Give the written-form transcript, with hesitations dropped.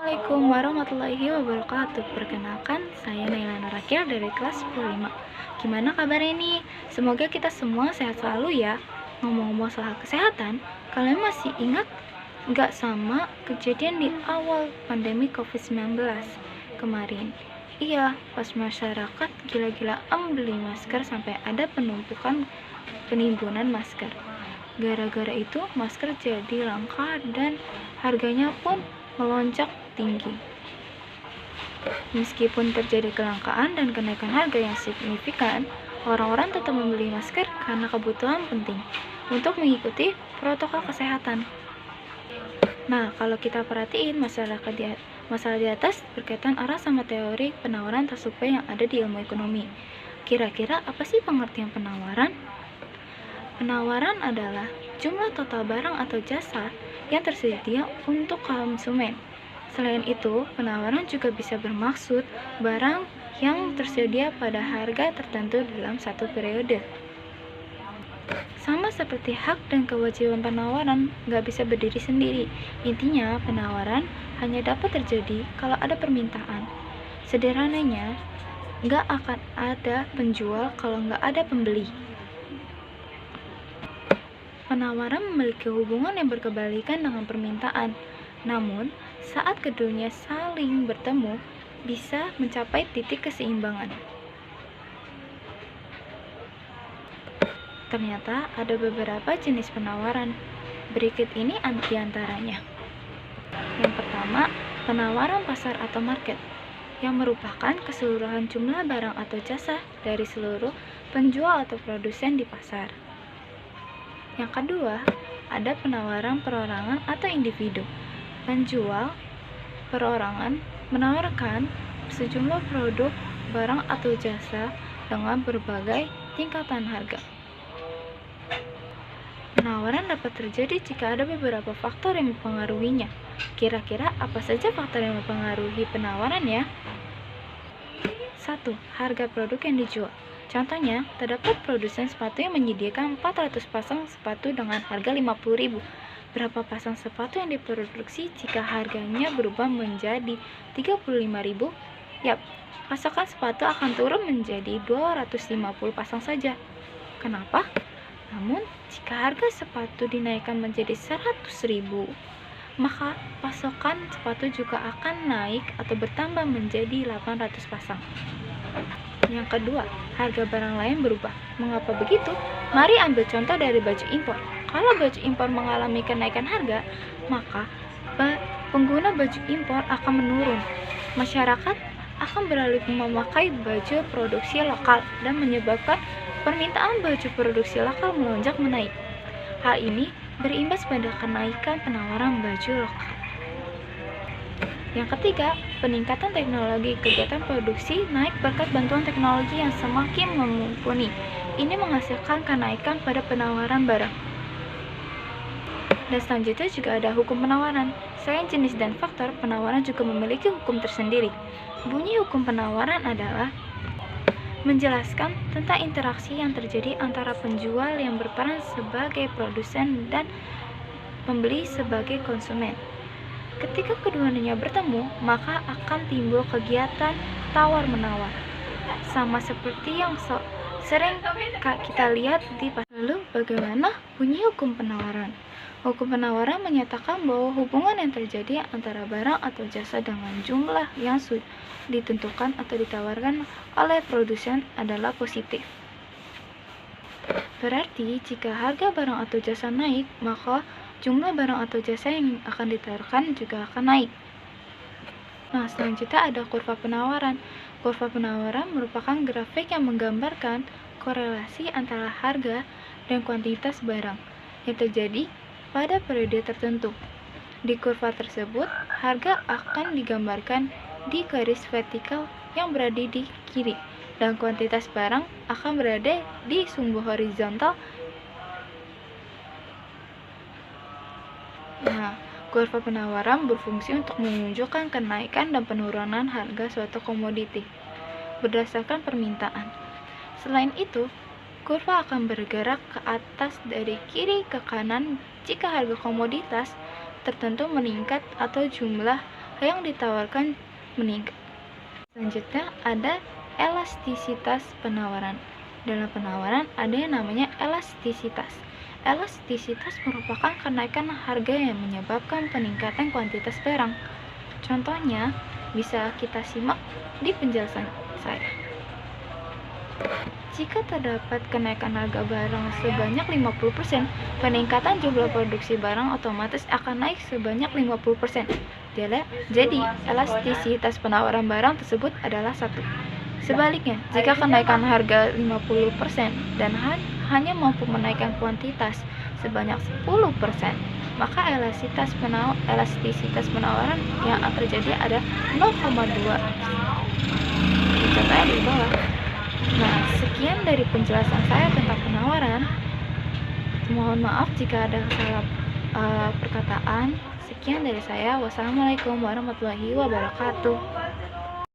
Assalamualaikum warahmatullahi wabarakatuh. Perkenalkan, saya Naila Nurakil dari kelas 10 Gimana kabarnya nih? Semoga kita semua sehat selalu ya. Ngomong-ngomong soal kesehatan, kalian masih ingat nggak sama kejadian di awal pandemi COVID-19 kemarin? Iya, pas masyarakat gila-gilaan beli masker sampai ada penumpukan penimbunan masker. Gara-gara itu, masker jadi langka dan harganya pun melonjak tinggi. Meskipun terjadi kelangkaan dan kenaikan harga yang signifikan, orang-orang tetap membeli masker karena kebutuhan penting untuk mengikuti protokol kesehatan. Nah, kalau kita perhatiin masalah di atas berkaitan arah sama teori penawaran tersupply yang ada di ilmu ekonomi. Kira-kira apa sih pengertian penawaran? Penawaran adalah jumlah total barang atau jasa yang tersedia untuk konsumen. Selain itu, penawaran juga bisa bermaksud barang yang tersedia pada harga tertentu dalam satu periode. Sama seperti hak dan kewajiban penawaran nggak bisa berdiri sendiri. Intinya, penawaran hanya dapat terjadi kalau ada permintaan. Sederhananya, nggak akan ada penjual kalau nggak ada pembeli. Penawaran memiliki hubungan yang berkebalikan dengan permintaan. Namun, saat keduanya saling bertemu, bisa mencapai titik keseimbangan. Ternyata ada beberapa jenis penawaran. Berikut ini antaranya. Yang pertama, penawaran pasar atau market, yang merupakan keseluruhan jumlah barang atau jasa dari seluruh penjual atau produsen di pasar. Yang kedua, ada penawaran perorangan atau individu. Penjual perorangan menawarkan sejumlah produk, barang atau jasa dengan berbagai tingkatan harga. Penawaran dapat terjadi jika ada beberapa faktor yang mempengaruhinya. Kira-kira apa saja faktor yang mempengaruhi penawaran ya? 1. Harga produk yang dijual. Contohnya, terdapat produsen sepatu yang menyediakan 400 pasang sepatu dengan harga 50.000. Berapa pasang sepatu yang diproduksi jika harganya berubah menjadi 35.000? Yap, pasokan sepatu akan turun menjadi 250 pasang saja. Kenapa? Namun, jika harga sepatu dinaikkan menjadi 100.000, maka pasokan sepatu juga akan naik atau bertambah menjadi 800 pasang. Yang kedua, harga barang lain berubah. Mengapa begitu? Mari ambil contoh dari baju impor. Kalau baju impor mengalami kenaikan harga, maka pengguna baju impor akan menurun. Masyarakat akan beralih memakai baju produksi lokal dan menyebabkan permintaan baju produksi lokal melonjak menaik. Hal ini berimbas pada kenaikan penawaran baju lokal. Yang ketiga, peningkatan teknologi. Kegiatan produksi naik berkat bantuan teknologi yang semakin mumpuni. Ini menghasilkan kenaikan pada penawaran barang. Dan selanjutnya juga ada hukum penawaran. Selain jenis dan faktor, penawaran juga memiliki hukum tersendiri. Bunyi hukum penawaran adalah menjelaskan tentang interaksi yang terjadi antara penjual yang berperan sebagai produsen dan pembeli sebagai konsumen. Ketika keduanya bertemu, maka akan timbul kegiatan tawar-menawar. Sama seperti yang sering kita lihat di pasar. Lalu, bagaimana bunyi hukum penawaran? Hukum penawaran menyatakan bahwa hubungan yang terjadi antara barang atau jasa dengan jumlah yang sudah ditentukan atau ditawarkan oleh produsen adalah positif. Berarti, jika harga barang atau jasa naik, maka jumlah barang atau jasa yang akan ditawarkan juga akan naik. Nah, selanjutnya ada kurva penawaran. Kurva penawaran merupakan grafik yang menggambarkan korelasi antara harga dan kuantitas barang yang terjadi pada periode tertentu. Di kurva tersebut, harga akan digambarkan di garis vertikal yang berada di kiri, dan kuantitas barang akan berada di sumbu horizontal. Nah, kurva penawaran berfungsi untuk menunjukkan kenaikan dan penurunan harga suatu komoditi berdasarkan permintaan. Selain itu, kurva akan bergerak ke atas dari kiri ke kanan jika harga komoditas tertentu meningkat atau jumlah yang ditawarkan meningkat. Selanjutnya ada elastisitas penawaran. Dalam penawaran ada yang namanya elastisitas. Elastisitas merupakan kenaikan harga yang menyebabkan peningkatan kuantitas barang. Contohnya bisa kita simak di penjelasan saya. Jika terdapat kenaikan harga barang sebanyak 50%, peningkatan jumlah produksi barang otomatis akan naik sebanyak 50%. Jadi, elastisitas penawaran barang tersebut adalah 1. Sebaliknya, jika kenaikan harga 50% dan hanya mampu menaikkan kuantitas sebanyak 10%, maka elastisitas penawaran yang akan terjadi ada 0,2. Contohnya di bawah. Nah, sekian dari penjelasan saya tentang penawaran. Mohon maaf jika ada salah perkataan. Sekian dari saya. Wassalamualaikum warahmatullahi wabarakatuh.